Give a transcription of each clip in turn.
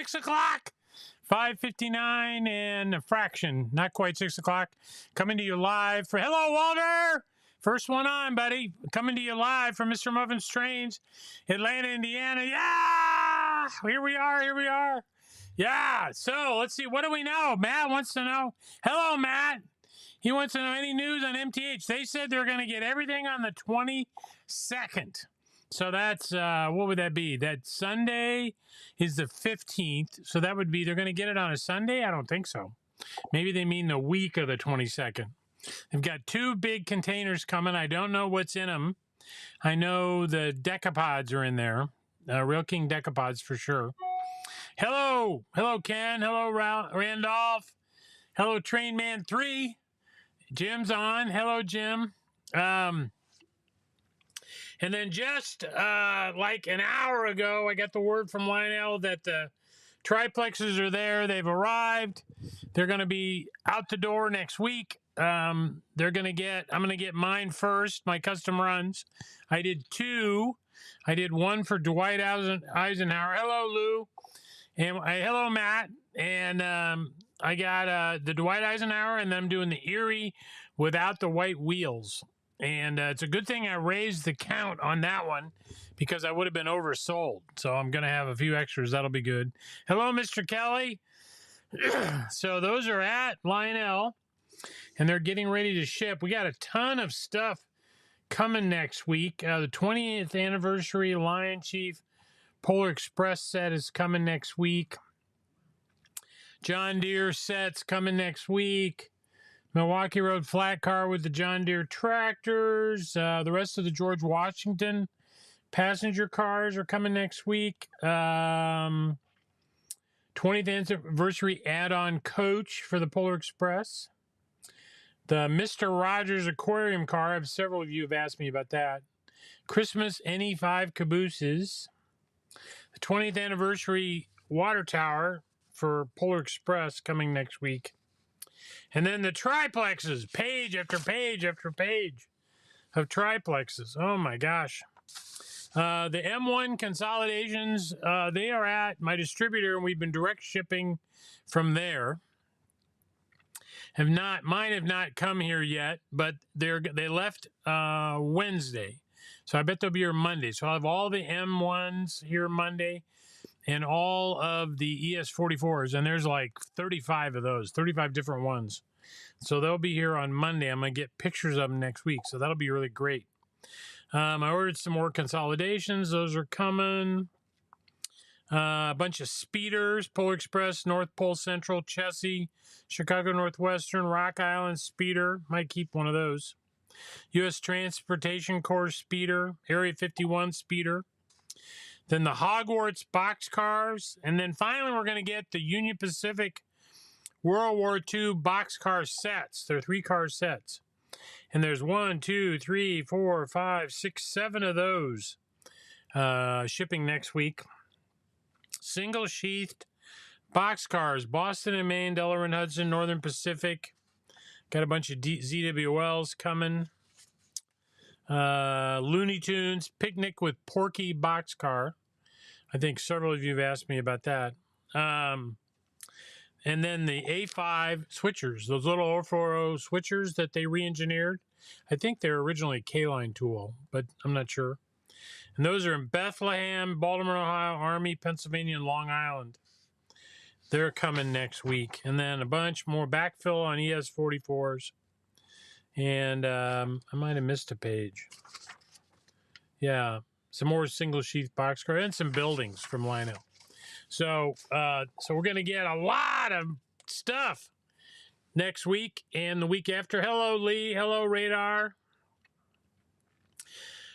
6 o'clock. 5:59 and a fraction. Not quite 6 o'clock. Coming to you live for... Hello, Walter! First one on, buddy. Coming to you live from MrMuffin'sTrains, Atlanta, Indiana. Yeah! Here we are. Yeah, so let's see. What do we know? Matt wants to know. Hello, Matt. He wants to know any news on MTH. They said they're going to get everything on the 22nd. So that's, what would that be? That Sunday is the 15th. So that would be, they're going to get it on a Sunday? I don't think so. Maybe they mean the week of the 22nd. They've got 2 big containers coming. I don't know what's in them. I know the decapods are in there. Real King decapods for sure. Hello. Hello, Ken. Hello, Randolph. Hello, Train Man 3. Jim's on. Hello, Jim. And then just like an hour ago, I got the word from Lionel that the triplexes are there. They've arrived. They're going to be out the door next week. I'm going to get mine first, my custom runs. I did 2. I did 1 for Dwight Eisenhower. Hello, Lou. And hello, Matt. And I got the Dwight Eisenhower, and then I'm doing the Erie without the white wheels. And it's a good thing I raised the count on that one because I would have been oversold. So I'm going to have a few extras. That'll be good. Hello, Mr. Kelly. So those are at Lionel, and they're getting ready to ship. We got a ton of stuff coming next week. The 20th anniversary Lion Chief Polar Express set is coming next week. John Deere set's coming next week. Milwaukee Road flat car with the John Deere tractors. The rest of the George Washington passenger cars are coming next week. 20th anniversary add-on coach for the Polar Express. The Mr. Rogers aquarium car. I have several of you have asked me about that. Christmas NE5 cabooses. The 20th anniversary water tower for Polar Express coming next week. And then the triplexes, page after page after page of triplexes. Oh my gosh. The M1 consolidations, they are at my distributor, and we've been direct shipping from there. Mine have not come here yet, but they left Wednesday. So I bet they'll be here Monday. So I'll have all the M1s here Monday and all of the ES44s. And there's like 35 of those, 35 different ones. So they'll be here on Monday. I'm going to get pictures of them next week. So that'll be really great. I ordered some more consolidations. Those are coming. A bunch of speeders, Polar Express, North Pole Central, Chessie, Chicago Northwestern, Rock Island speeder. Might keep one of those. U.S. Transportation Corps speeder, Area 51 speeder. Then the Hogwarts boxcars. And then finally we're going to get the Union Pacific World War II boxcar sets. They're 3-car sets. And there's 1, 2, 3, 4, 5, 6, 7 of those shipping next week. Single sheathed boxcars, Boston and Maine, Delaware and Hudson, Northern Pacific. Got a bunch of ZWLs coming. Looney Tunes, Picnic with Porky boxcar. I think several of you have asked me about that. And then the A5 switchers, those little 040 switchers that they re-engineered. I think they were originally K-line tool, but I'm not sure. And those are in Bethlehem, Baltimore, Ohio, Army, Pennsylvania, and Long Island. They're coming next week. And then a bunch more backfill on ES44s. And I might have missed a page. Yeah, some more single sheath boxcar and some buildings from Lionel. So we're going to get a lot of stuff next week and the week after. Hello, Lee. Hello, Radar.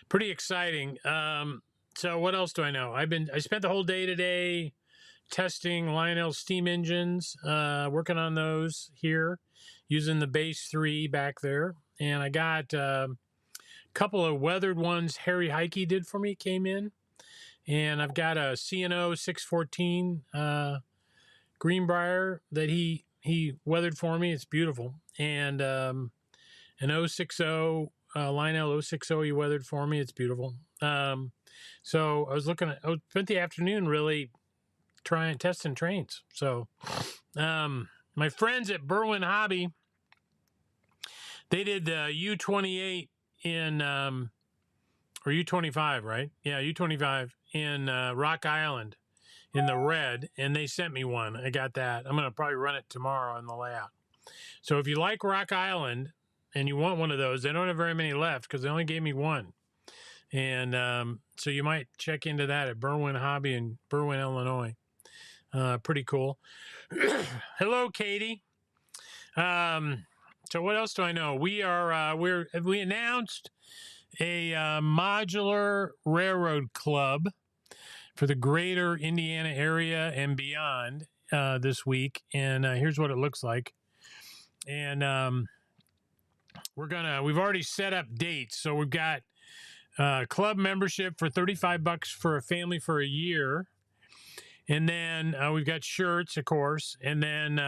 Pretty exciting. So what else do I know? I spent the whole day today testing Lionel steam engines, working on those here, using the base 3 back there. And I got a couple of weathered ones Harry Heike did for me, came in. And I've got a C&O 614 Greenbrier that he weathered for me. It's beautiful. And an 060 Lionel 060 he weathered for me. It's beautiful. So I spent the afternoon really testing trains. So my friends at Berwyn Hobby, they did the U28 in or U25, right? Yeah, U25 in Rock Island in the red, and they sent me one. I got that. I'm going to probably run it tomorrow on the layout. So if you like Rock Island and you want one of those, they don't have very many left because they only gave me one. And so you might check into that at Berwyn Hobby in Berwyn, Illinois. Pretty cool. Hello, Katie. So what else do I know? We announced a modular railroad club for the greater Indiana area and beyond this week. And here's what it looks like. And we've already set up dates. So we've got club membership for $35 for a family for a year. And then we've got shirts, of course. And then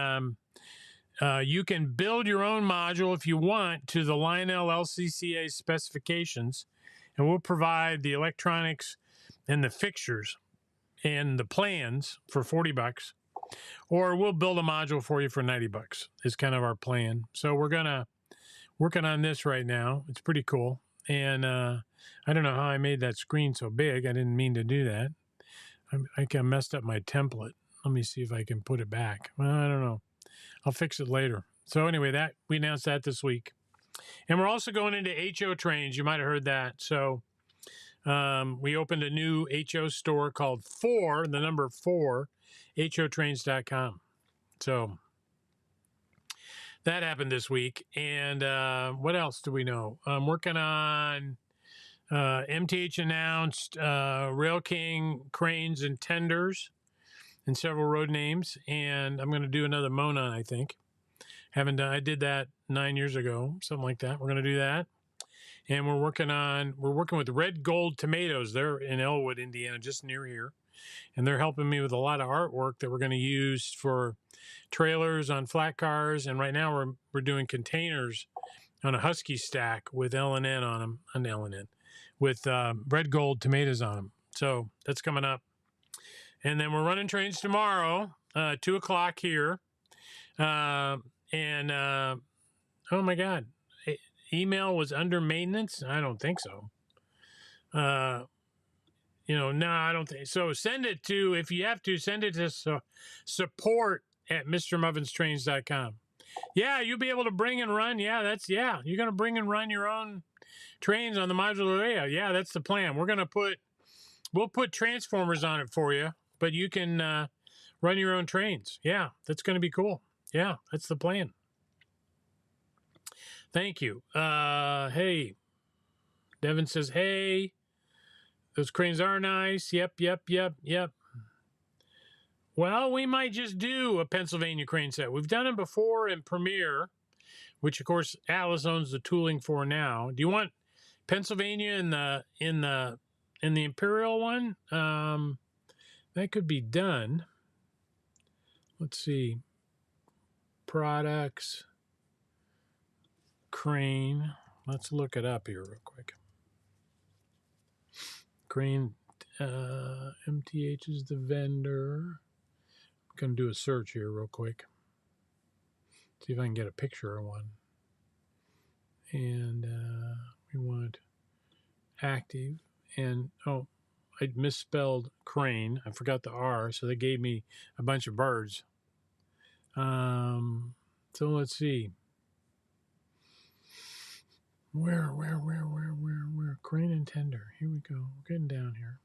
you can build your own module if you want to the Lionel LCCA specifications. And we'll provide the electronics and the fixtures and the plans for $40. Or we'll build a module for you for $90 is kind of our plan. So we're working on this right now. It's pretty cool. And I don't know how I made that screen so big. I didn't mean to do that. I kind of messed up my template. Let me see if I can put it back. Well, I don't know. I'll fix it later. So anyway, we announced that this week. And we're also going into HO trains. You might have heard that. So we opened a new HO store called 4, the number 4, HOtrains.com. So that happened this week. And what else do we know? I'm working on MTH announced Rail King cranes and tenders and several road names. And I'm going to do another Monon, I think. I did that 9 years ago, something like that. We're going to do that. And we're working with Red Gold Tomatoes. They're in Elwood, Indiana, just near here. And they're helping me with a lot of artwork that we're going to use for trailers on flat cars. And right now we're doing containers on a Husky stack with L&N on them, with Red Gold Tomatoes on them. So that's coming up. And then we're running trains tomorrow, 2 o'clock here. Oh my God. Email was under maintenance? I don't think so. No, I don't think so. Send it to, if you have to, send it to support at MrMuffin'sTrains.com. Yeah, you'll be able to bring and run. Yeah, you're going to bring and run your own trains on the modular layout. Yeah, that's the plan. We'll put transformers on it for you, but you can run your own trains. Yeah, that's going to be cool. Yeah, that's the plan. Thank you. Hey, Devin says, hey, those cranes are nice. Yep. Well, we might just do a Pennsylvania crane set. We've done them before in Premier, which of course Atlas owns the tooling for now. Do you want Pennsylvania in the Imperial one? That could be done. Let's see. Products. Crane. Let's look it up here real quick. Crane, MTH is the vendor. I'm going to do a search here real quick. See if I can get a picture of one. And we want active. And, oh, I misspelled crane. I forgot the R, so they gave me a bunch of birds. So let's see. Where? Crane and tender. Here we go. We're getting down here.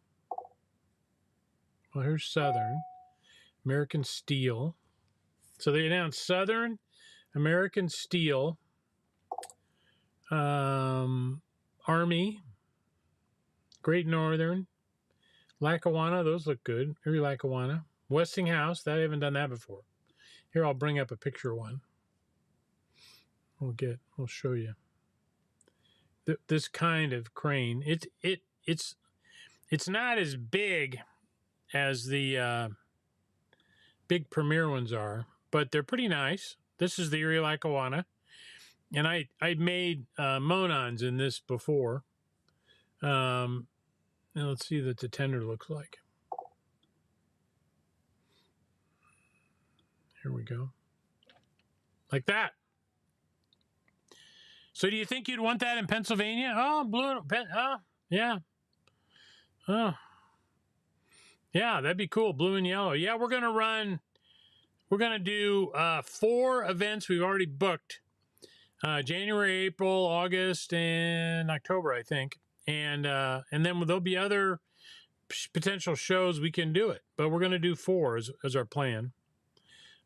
Well, here's Southern. American Steel. So they announced Southern, American Steel, Army, Great Northern, Lackawanna. Those look good. Erie Lackawanna. Westinghouse. I haven't done that before. Here, I'll bring up a picture of one. We'll show you. This kind of crane, it's not as big as the big Premier ones are, but they're pretty nice. This is the Erie Lackawanna, and I made Monons in this before. Now let's see what the tender looks like. Here we go. Like that. So do you think you'd want that in Pennsylvania? Oh, blue. Oh, yeah. Oh. Yeah, that'd be cool. Blue and yellow. Yeah, we're going to do 4 events we've already booked. January, April, August, and October, I think. And then there'll be other potential shows we can do it. But we're going to do 4 as our plan.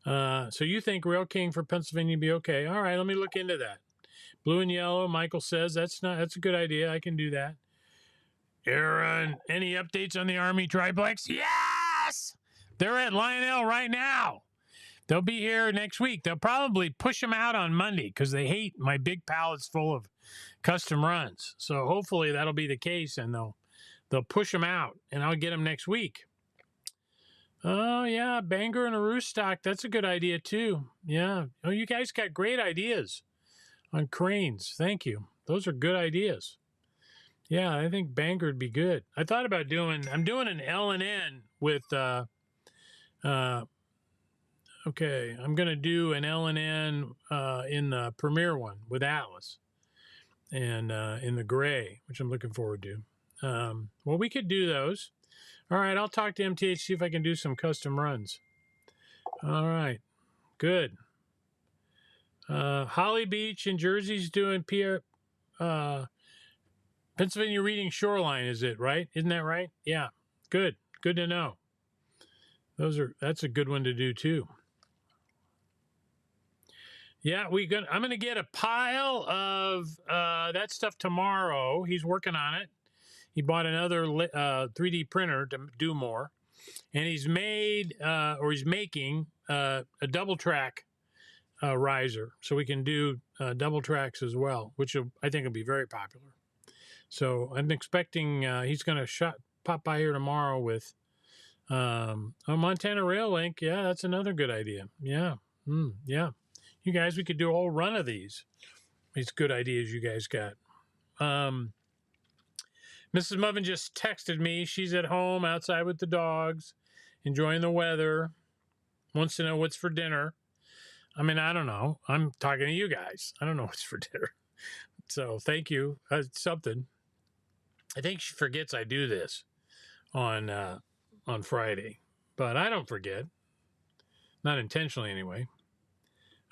So you think Rail King for Pennsylvania would be okay. All right, let me look into that. Blue and yellow, Michael says that's a good idea. I can do that. Aaron, any updates on the Army triplex? Yes! They're at Lionel right now. They'll be here next week. They'll probably push them out on Monday because they hate my big pallets full of custom runs. So hopefully that'll be the case, and they'll push them out, and I'll get them next week. Oh, yeah, Bangor and a roost stock. That's a good idea, too. Yeah. Oh, you guys got great ideas on cranes. Thank you. Those are good ideas. Yeah, I think Bangor would be good. I thought about I'm doing an L&N with, okay, I'm going to do an L&N in the Premier one with Atlas and in the gray, which I'm looking forward to. Well, we could do those. All right, I'll talk to MTH, see if I can do some custom runs. All right, good. Holly Beach in Jersey's doing Pennsylvania reading Shoreline, is it right? Isn't that right? Yeah, good. Good to know. That's a good one to do too. Yeah, I'm gonna get a pile of that stuff tomorrow. He's working on it. He bought another 3D printer to do more, and he's making a double track riser, so we can do double tracks as well, which I think will be very popular. So I'm expecting he's going to pop by here tomorrow with a Montana Rail Link. Yeah, that's another good idea. Yeah, yeah. You guys, we could do a whole run of these good ideas you guys got. Mrs. Muffin just texted me. She's at home outside with the dogs, enjoying the weather, wants to know what's for dinner. I mean, I don't know. I'm talking to you guys. I don't know what's for dinner. So thank you. Something. I think she forgets I do this on Friday, but I don't forget. Not intentionally anyway.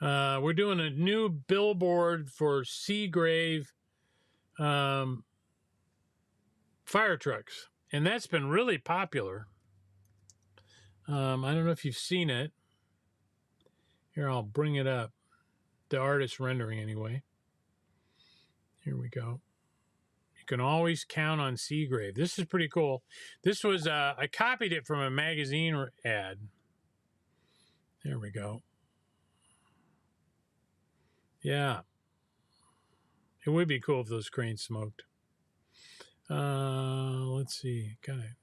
We're doing a new billboard for Seagrave fire trucks, and that's been really popular. I don't know if you've seen it. Here, I'll bring it up. The artist rendering anyway. Here we go. You can always count on Seagrave. This is pretty cool. This was, I copied it from a magazine ad. There we go. Yeah. It would be cool if those cranes smoked. Let's see. Got it.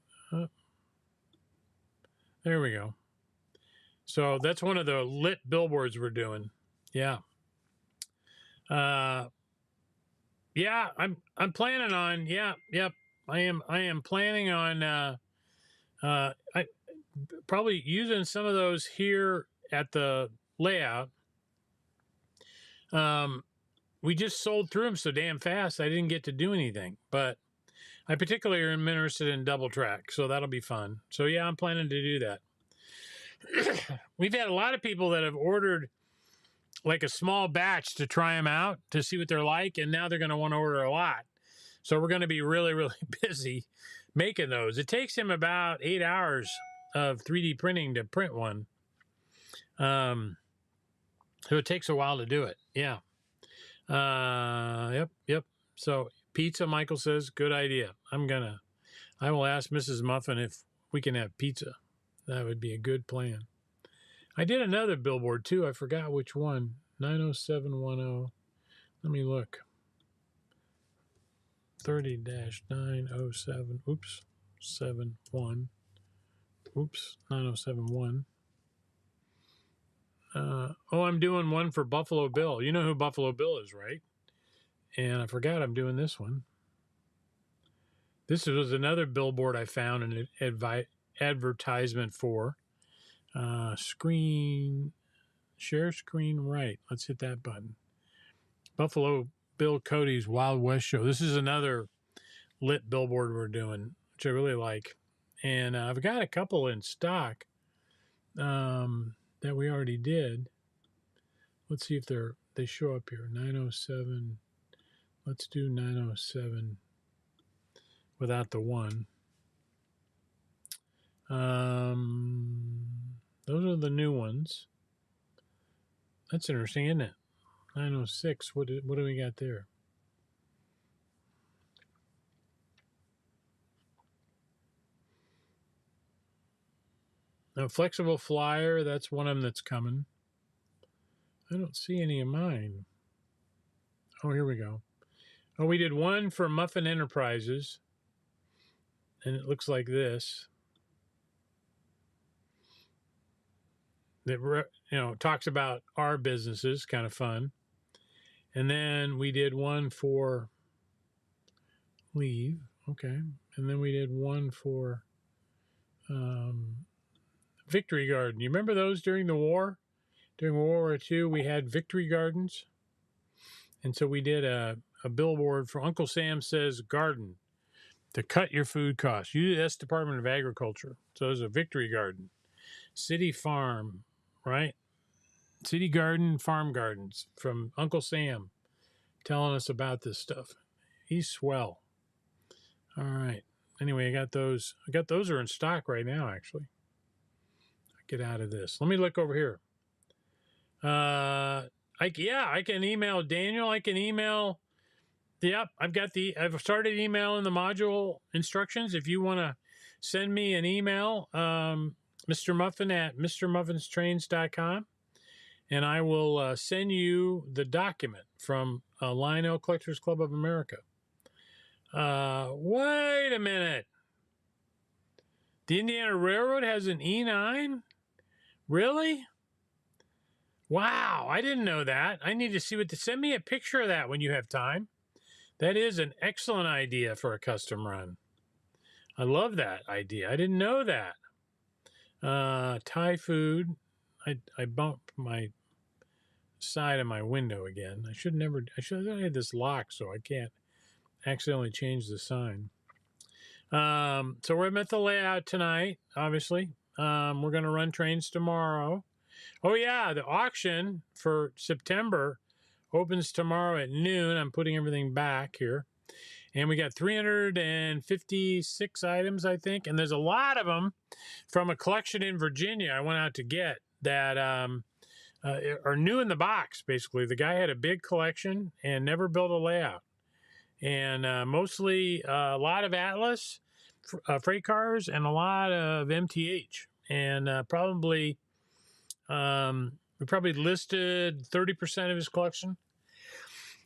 There we go. So that's one of the lit billboards we're doing. Yeah. Yeah, I'm planning on, yep. I am planning on I probably using some of those here at the layout. We just sold through them so damn fast I didn't get to do anything, but I particularly am interested in double track, so that'll be fun. So yeah, I'm planning to do that. We've had a lot of people that have ordered like a small batch to try them out to see what they're like, and now they're going to want to order a lot. So we're going to be really, really busy making those. It takes him about 8 hours of 3D printing to print one. So it takes a while to do it. Yeah. Yep. So pizza, Michael says, good idea. I will ask Mrs. Muffin if we can have pizza. That would be a good plan. I did another billboard too. I forgot which one. 90710. Let me look. 30-907. Oops. 71. Oops. 9071. I'm doing one for Buffalo Bill. You know who Buffalo Bill is, right? And I forgot I'm doing this one. This was another billboard I found an advertisement for. Screen. Share screen right. Let's hit that button. Buffalo Bill Cody's Wild West Show. This is another lit billboard we're doing, which I really like. And I've got a couple in stock that we already did. Let's see if they show up here. 907. Let's do 907 without the 1. Those are the new ones. That's interesting, isn't it? 906. What do we got there? Now, flexible flyer, that's one of them that's coming. I don't see any of mine. Oh, here we go. Oh, we did one for Muffin Enterprises, and it looks like this. That talks about our businesses, kind of fun. And then we did one for leave, okay. And then we did one for Victory Garden. You remember those during the war? During World War II, we had Victory Gardens. And so we did a billboard for Uncle Sam Says Garden to cut your food costs. U.S. Department of Agriculture. So there's a Victory Garden. City Farm, right? City Garden, Farm Gardens from Uncle Sam telling us about this stuff. He's swell. All right. Anyway, I got those. Those are in stock right now, actually. Get out of this. Let me look over here. I can email Daniel. I can email. Yep, I've started emailing the module instructions. If you want to send me an email, Mr. Muffin at MrMuffin'sTrains.com, and I will send you the document from Lionel Collectors Club of America. Wait a minute. The Indiana Railroad has an E9? Really? Wow, I didn't know that. I need to see send me a picture of that when you have time. That is an excellent idea for a custom run. I love that idea. I didn't know that. Thai food. I bumped my side of my window again. I should have had this locked so I can't accidentally change the sign. So we're at the layout tonight, obviously. We're going to run trains tomorrow. Oh, yeah, the auction for September opens tomorrow at noon. I'm putting everything back here. And we got 356 items, I think. And there's a lot of them from a collection in Virginia I went out to get that are new in the box, basically. The guy had a big collection and never built a layout. And mostly a lot of Atlas freight cars and a lot of MTH. And we probably listed 30% of his collection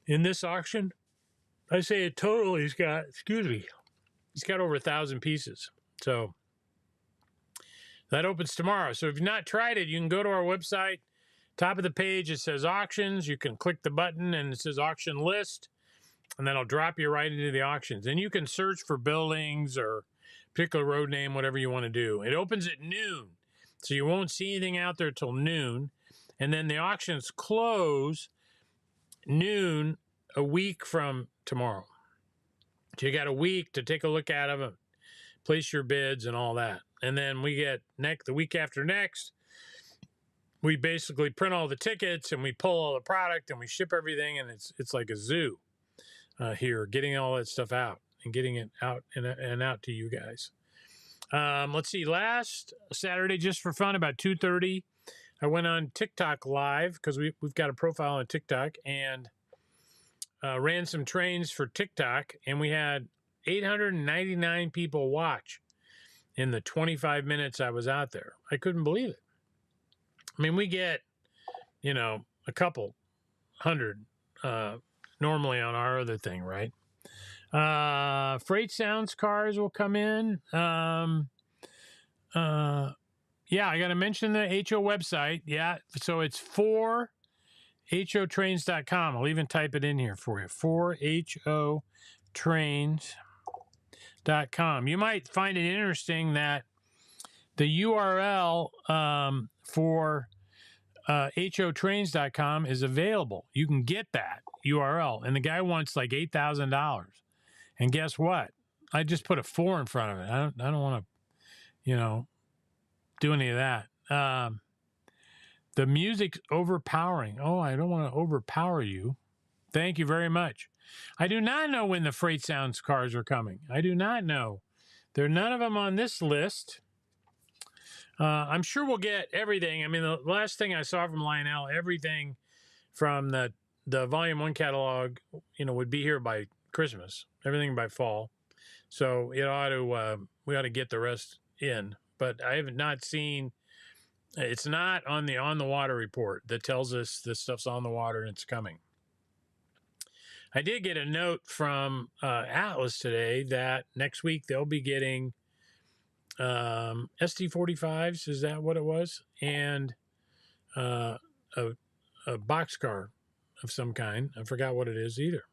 in this auction. I say in total he's got over 1,000 pieces. So that opens tomorrow. So if you've not tried it, you can go to our website. Top of the page, it says auctions. You can click the button and it says auction list. And then I'll drop you right into the auctions. And you can search for buildings or particular road name, whatever you want to do. It opens at noon. So you won't see anything out there till noon. And then the auctions close noon a week from tomorrow. So you got a week to take a look at them, place your bids and all that. And then we get the week after next, we basically print all the tickets and we pull all the product and we ship everything. And it's like a zoo here, getting all that stuff out and getting it out and out to you guys. Let's see, last Saturday, just for fun, about 2:30, I went on TikTok live because we've got a profile on TikTok and ran some trains for TikTok, and we had 899 people watch in the 25 minutes I was out there. I couldn't believe it. I mean, we get, a couple hundred normally on our other thing, right? Freight Sounds cars will come in. Yeah, I got to mention the HO website. Yeah, so it's 4hotrains.com. I'll even type it in here for you. 4hotrains.com. You might find it interesting that the URL for HOTrains.com is available. You can get that URL. And the guy wants like $8,000. And guess what? I just put a 4 in front of it. I don't want to, do any of that. The music's overpowering. Oh, I don't want to overpower you. Thank you very much. I do not know when the Freight Sounds cars are coming. I do not know. There are none of them on this list. I'm sure we'll get everything. I mean, the last thing I saw from Lionel, everything from the Volume 1 catalog, would be here by Christmas. Everything by fall. So we ought to get the rest in. But I have not seen. It's not on the water report that tells us this stuff's on the water and it's coming. I did get a note from Atlas today that next week they'll be getting SD45s. Is that what it was? And a boxcar of some kind. I forgot what it is either.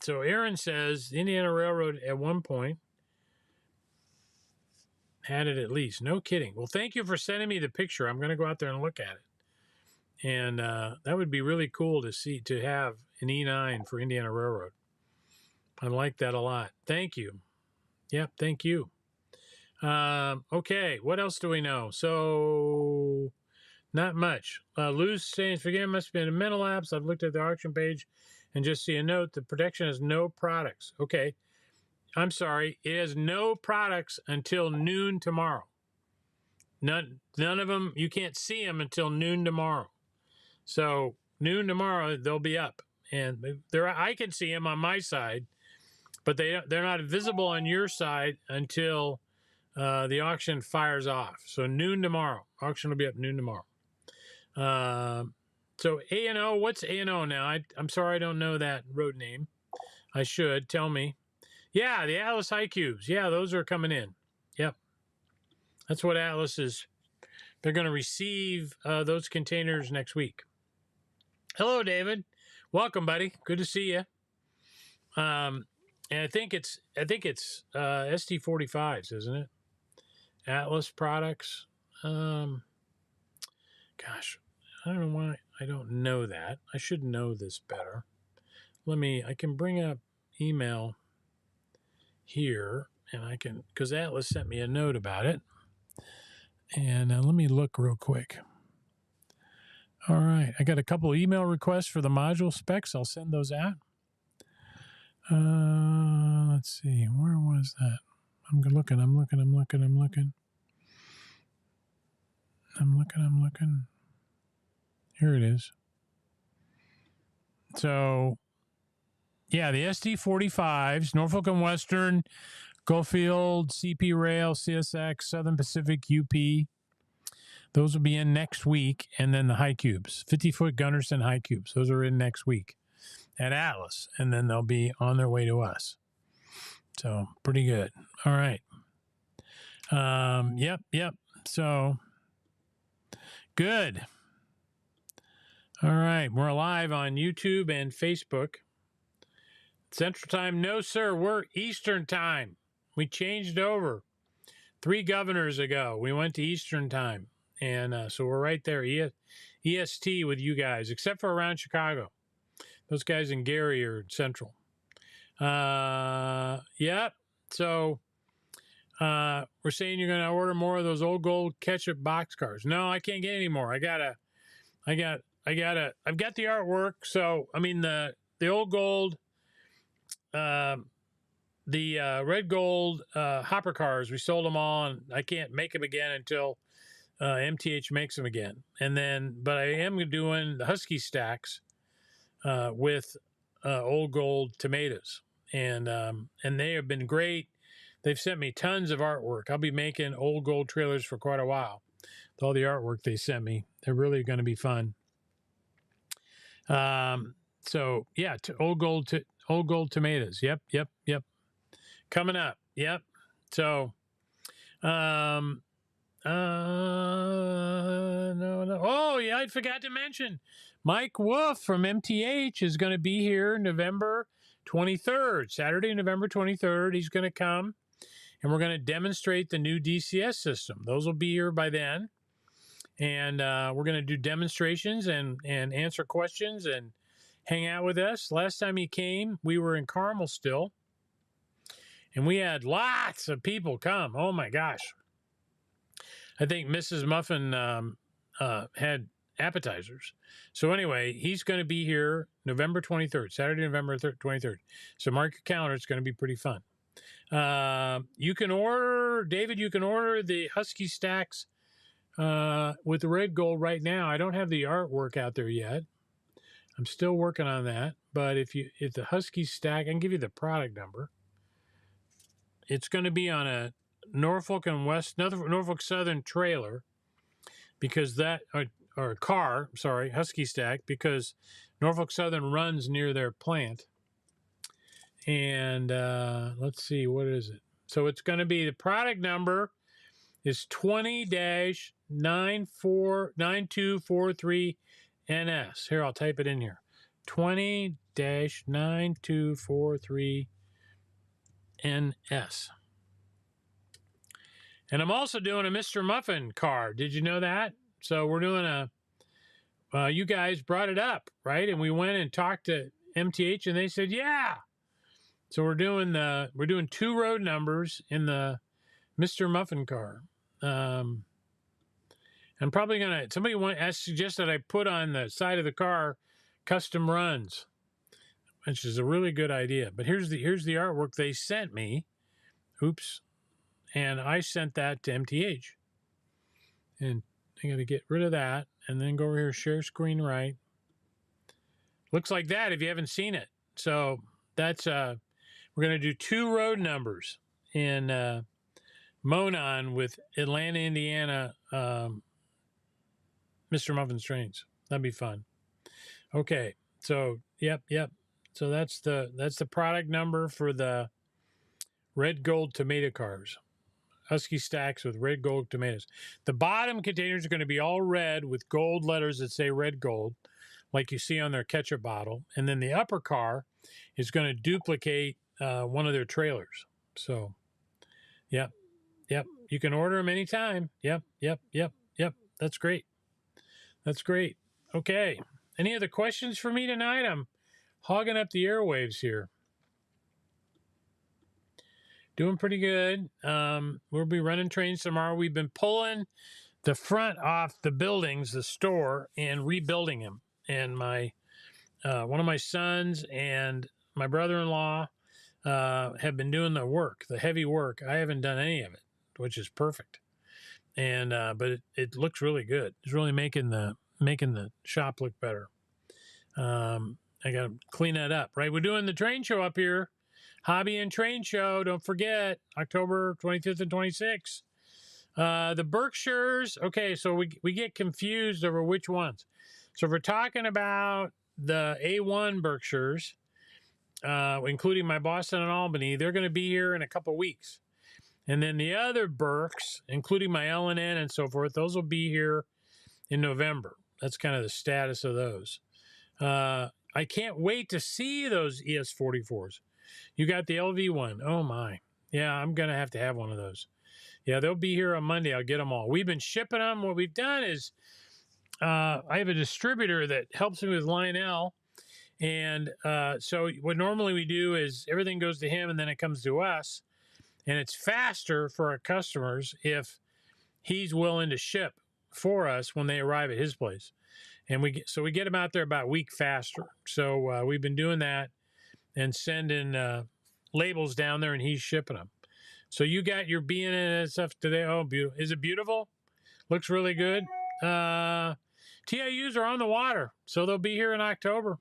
So Aaron says the Indiana Railroad at one point had it at least. No kidding. Well, thank you for sending me the picture. I'm going to go out there and look at it. And that would be really cool to have an E9 for Indiana Railroad. I like that a lot. Thank you. Yep, thank you. Okay, what else do we know? So, not much. Lou's saying, forget it must have been a mental lapse. I've looked at the auction page and just see a note. The production has no products. Okay. I'm sorry, it has no products until noon tomorrow. None of them, you can't see them until noon tomorrow. So noon tomorrow, they'll be up. And I can see them on my side, but they're not visible on your side until the auction fires off. So noon tomorrow. Auction will be up noon tomorrow. So A&O, what's A&O now? I'm sorry I don't know that road name. I should. Tell me. Yeah, the Atlas High Cubes. Yeah, those are coming in. Yep. That's what Atlas is. They're going to receive those containers next week. Hello, David. Welcome, buddy. Good to see you. And I think it's SD45s, isn't it? Atlas products. Gosh, I don't know why I don't know that. I should know this better. I can bring up email here, and because Atlas sent me a note about it. And let me look real quick. All right, I got a couple email requests for the module specs. I'll send those out. Let's see, where was that? I'm looking. Here it is. So, yeah, the SD45s, Norfolk and Western, Goldfield, CP Rail, CSX, Southern Pacific, UP. Those will be in next week. And then the high cubes, 50-foot Gunderson high cubes. Those are in next week at Atlas. And then they'll be on their way to us. So pretty good. All right. Yep. So good. All right. We're live on YouTube and Facebook. Central Time, no, sir. We're Eastern Time. We changed over 3 governors ago. We went to Eastern Time. And so we're right there, EST with you guys, except for around Chicago. Those guys in Gary are Central. Yep. So we're saying you're going to order more of those old gold ketchup boxcars. No, I can't get any more. I've got the artwork. So, I mean, the old gold, the red gold hopper cars, we sold them all, and I can't make them again until MTH makes them again. But I am doing the Husky stacks with old gold tomatoes, and they have been great. They've sent me tons of artwork. I'll be making old gold trailers for quite a while. With all the artwork they sent me, they're really going to be fun. So yeah, old gold tomatoes. Yep. Coming up. Yep. So, no. Oh yeah, I forgot to mention Mike Wolf from MTH is going to be here November 23rd, Saturday, November 23rd. He's going to come, and we're going to demonstrate the new DCS system. Those will be here by then. And we're going to do demonstrations and answer questions and hang out with us. Last time he came, we were in Carmel still, and we had lots of people come. Oh my gosh. I think Mrs. Muffin had appetizers. So anyway, he's going to be here November 23rd, Saturday, November 23rd. So mark your calendar. It's going to be pretty fun. You can order, David, you can order the Husky stacks with the red gold right now. I don't have the artwork out there yet. I'm still working on that. But if the Husky stack, I can give you the product number. It's going to be on a Norfolk Southern trailer, because that, or a car, sorry, Husky stack, because Norfolk Southern runs near their plant. And let's see, what is it? So it's going to be, the product number is 20-9243NS. Here, I'll type it in here. 20-9243NS. And I'm also doing a MrMuffin card. Did you know that? So we're doing you guys brought it up, right? And we went and talked to MTH, and they said, yeah. So we're doing 2 road numbers in the MrMuffin card. I'm probably gonna, suggested I put on the side of the car custom runs, which is a really good idea. But here's the artwork they sent me. Oops. And I sent that to MTH. And I got to get rid of that and then go over here, share screen right. Looks like that if you haven't seen it. So that's, we're going to do 2 road numbers in Monon with Atlanta, Indiana, MrMuffin's Trains. That'd be fun. Okay. So, yep. So that's the product number for the red gold tomato cars. Husky stacks with red gold tomatoes. The bottom containers are going to be all red with gold letters that say red gold, like you see on their ketchup bottle. And then the upper car is going to duplicate one of their trailers. So, yep. You can order them anytime. Yep. That's great. Okay. Any other questions for me tonight? I'm hogging up the airwaves here. Doing pretty good. We'll be running trains tomorrow. We've been pulling the front off the buildings, the store, and rebuilding them. And my one of my sons and my brother-in-law have been doing the heavy work. I haven't done any of it, which is perfect. And but it looks really good. It's really making the shop look better. I got to clean that up, right? We're doing the train show up here. Hobby and Train Show, don't forget, October 25th and 26th. The Burkers, okay, so we get confused over which ones. So if we're talking about the A1 Burkers, including my Boston and Albany, they're going to be here in a couple weeks. And then the other Burks, including my L&N and so forth, those will be here in November. That's kind of the status of those. I can't wait to see those ES44s. You got the LV one. Oh, my. Yeah, I'm going to have one of those. Yeah, they'll be here on Monday. I'll get them all. We've been shipping them. What we've done is I have a distributor that helps me with Lionel. And so what normally we do is everything goes to him and then it comes to us. And it's faster for our customers if he's willing to ship for us when they arrive at his place. And we get them out there about a week faster. So we've been doing that and sending labels down there, and he's shipping them. So you got your B&N and stuff today. Oh, beautiful. Is it beautiful? Looks really good. TIUs are on the water, so they'll be here in October.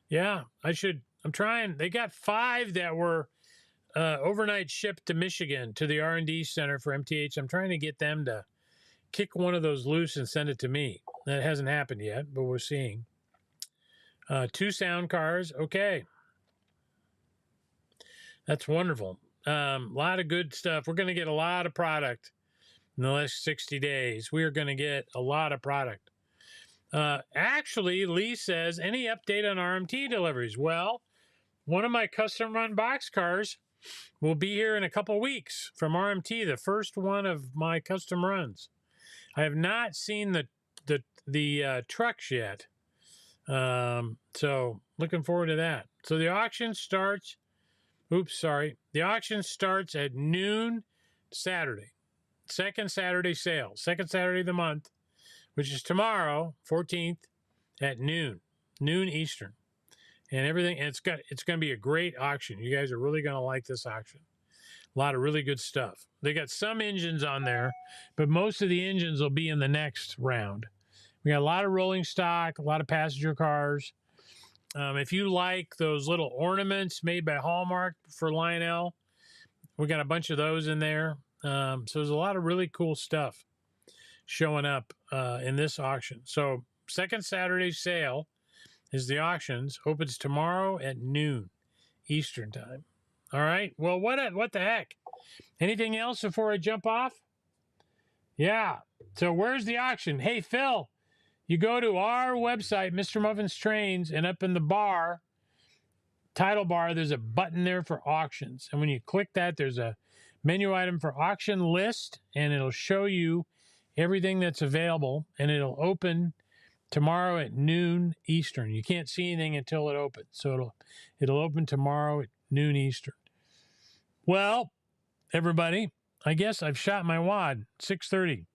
Yeah, I'm trying. They got 5 that were overnight shipped to Michigan to the R&D Center for MTH. I'm trying to get them to kick one of those loose and send it to me. That hasn't happened yet, but we're seeing. 2 sound cars. Okay. That's wonderful. A lot of good stuff. We're going to get a lot of product in the last 60 days. We are going to get a lot of product. Actually, Lee says, any update on RMT deliveries? Well, one of my custom run box cars will be here in a couple weeks from RMT, the first one of my custom runs. I have not seen the trucks yet. So looking forward to that. So the auction starts. The auction starts at noon Saturday. Second Saturday sale. Second Saturday of the month, which is tomorrow, 14th, at noon Eastern. And everything. And it's going to be a great auction. You guys are really going to like this auction. A lot of really good stuff. They got some engines on there, but most of the engines will be in the next round. We got a lot of rolling stock, a lot of passenger cars. If you like those little ornaments made by Hallmark for Lionel, we got a bunch of those in there. So there's a lot of really cool stuff showing up in this auction. So second Saturday sale is the auctions. Opens tomorrow at noon Eastern time. All right. Well, what the heck? Anything else before I jump off? Yeah. So where's the auction? Hey, Phil, you go to our website, MrMuffin'sTrains, and up in the bar, title bar, there's a button there for auctions. And when you click that, there's a menu item for auction list, and it'll show you everything that's available, and it'll open tomorrow at noon Eastern. You can't see anything until it opens. So it'll open tomorrow at noon Eastern. Well, everybody, I guess I've shot my wad. 6:30.